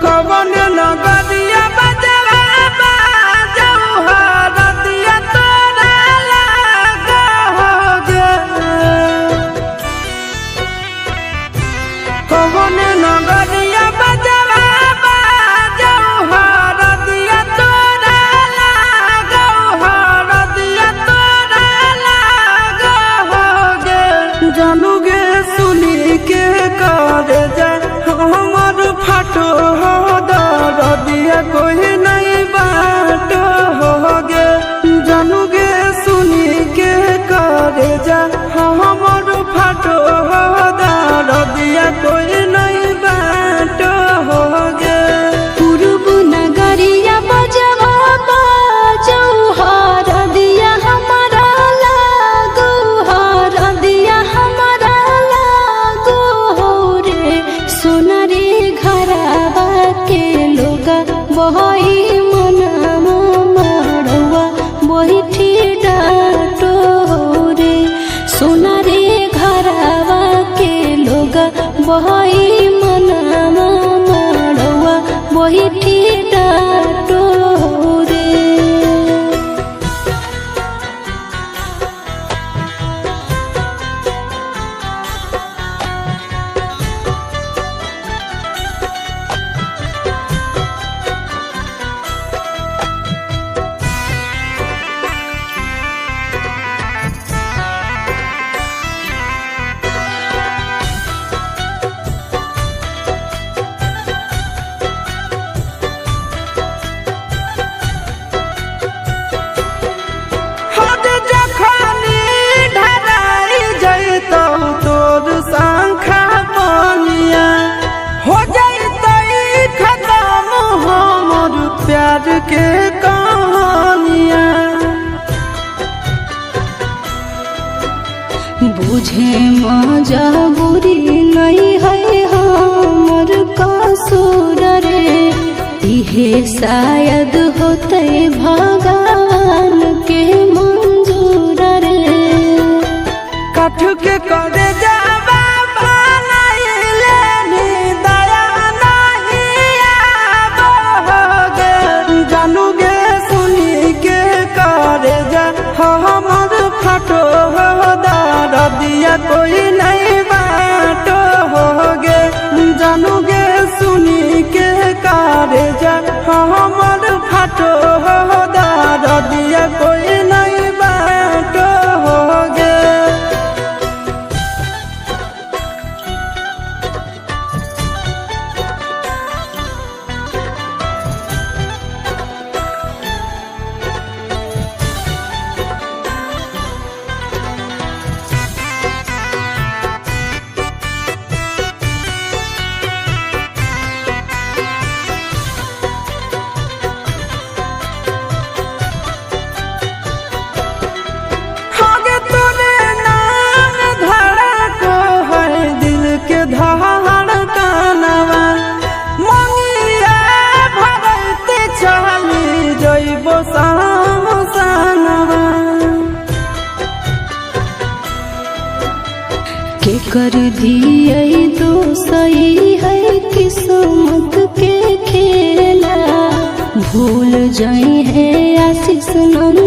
कवन नगरिया बजवा बाजऊ हरदिया तोरा लागोगे। कवन नगरिया बजवा बाजऊ हरदिया तोरा लागो हरदिया तोरा लागोगे। जानूगे सुनी के कर जा हमर फाटो हो दरदिया कोई नहीं बाटो होगे। जानूगे सुनी के करे जा हमर फाटो हो दरदिया कोई नहीं बाटो होगे। पूर्व नगरिया बजवा बाजऊ हरदिया हमारा लागो हरदिया हमारा लागो हो रे। सोना रे घरवा के लोगा बहई मनवा मड़वा बैठी डाटो हो रे। सोना रे घरवा के लोगा बहई मनवा मड़वा बैठी डाटो हो रे। हद जखनी ढराई जैतौ तोर शंखा बनिया हो जैतै खत्म हमर प्यार के कहानिया। बुझे मजबूरी नहीं है हमर कसूर रे। इहे शायद होते भगवान के मंजूर रे। काठ के करे जावा बनाइले नी दया नहीं आबोगे। जानूगे सुनी के करे जा हमर फाटो हो दरदिया कोई नहीं बाटो होगे। जानूगे सुनी के करे जा हमर फाटो हो दरदिया कोई नहीं बाटो होगे। आगे तोरे नाम धड़को है दिल के धड़कनवा। मंगिया भरते चली जइबो सामसनवा। के कर दिए दोसई है किस्मत के खेला। भूल जाई है आशीष नंद